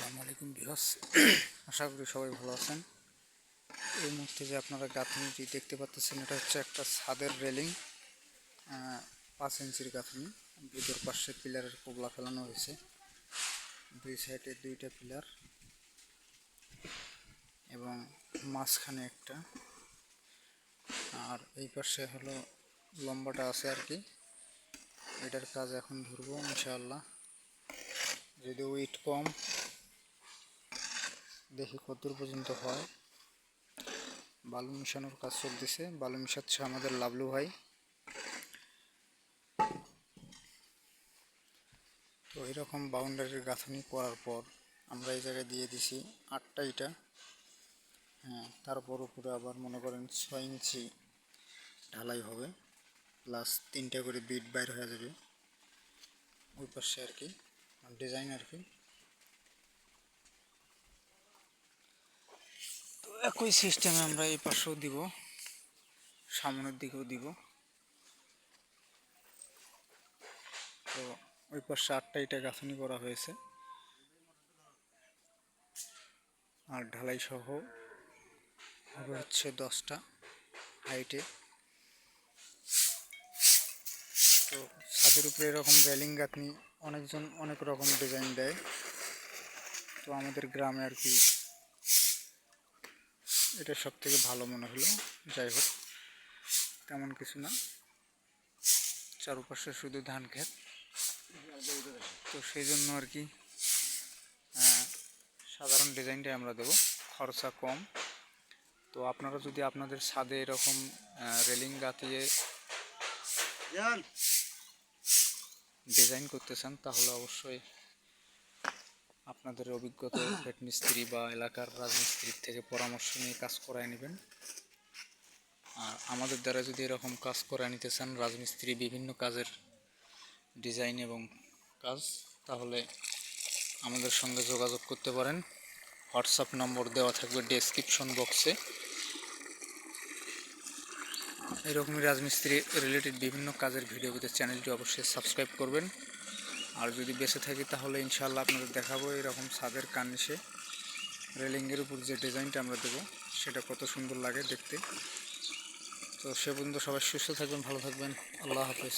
আসসালামু আলাইকুম ভিউয়ার্স, আশা করি সবাই ভালো আছেন। এই মুহূর্তে যে আপনারা গাঁথনিটি দেখতে পাচ্ছেন, এটা হচ্ছে একটা ছাদের রেলিং, 5 ইঞ্চির গাঁথনি। ভিতর পাশে পিলারের কোবলা ফেলানো হয়েছে, দুই সাইডে 2টা পিলার এবং মাঝখানে একটা, আর এই পাশে হলো লম্বাটা আছে আর কি। এটার কাজ এখন ধরবো ইনশাআল্লাহ, যদি ওয়েট কম, দেখি কতদূর পর্যন্ত হয়। বালু মিশানোর কাজ চলতেছে, বালু মিশাচ্ছে আমাদের লাবলু ভাই। তো এরকম বাউন্ডারির গাঁথনি করার পর আমরা এই জায়গায় দিয়ে দিছি 8টা ইটা। তারপর উপরে আবার মনে করেন 6 ইঞ্চি ঢালাই হবে, প্লাস 3টা করে বিট বাইর হয়ে যাবে ওই পাশে আর কি, ডিজাইন আর কি। তো একই সিস্টেমে আমরা এই পাশেও দিব, সামনের দিকেও দিব। তো ওই পাশে 8টা ইটা গাঁথনি করা হয়েছে, আর ঢালাই সহ হবে হচ্ছে 10টা হাইটে। তো ছাদের উপরে এরকম রেলিং গাঁথনি অনেকজন অনেক রকম ডিজাইন দেয়। তো আমাদের গ্রামে আর কি এটা সব থেকে ভালো মনে হলো। যাই হোক, তেমন কিছু না, চারপাশে শুধু ধান ক্ষেত, তো সেই জন্য আর কি সাধারণ ডিজাইনটাই আমরা দেব, খরচা কম। তো আপনারা যদি আপনাদের ছাদে এরকম রেলিং গাঁথিয়ে ডিজাইন করতে চান, তাহলে অবশ্যই আপনাদের অভিজ্ঞতা হেড মিস্ত্রি বা এলাকার রাজমিস্ত্রির থেকে পরামর্শ নিয়ে কাজ করায় নেবেন। আর আমাদের দ্বারা যদি এরকম কাজ করায় নিতে চান, রাজমিস্ত্রি বিভিন্ন কাজের ডিজাইন এবং কাজ, তাহলে আমাদের সঙ্গে যোগাযোগ করতে পারেন। হোয়াটসঅ্যাপ নম্বর দেওয়া থাকবে ডেসক্রিপশন বক্সে। এরকমই রাজমিস্ত্রি রিলেটেড বিভিন্ন কাজের ভিডিও পেতে চ্যানেলটি অবশ্যই সাবস্ক্রাইব করবেন। আর যদি বেঁচে থাকি তাহলে ইনশাআল্লাহ আপনাদের দেখাবো এরকম ছাদের কার্নিশে রেলিংয়ের উপর যে ডিজাইনটা আমরা দেবো, সেটা কত সুন্দর লাগে দেখতে। তো সে পর্যন্ত সবাই সুস্থ থাকবেন, ভালো থাকবেন, আল্লাহ হাফেজ।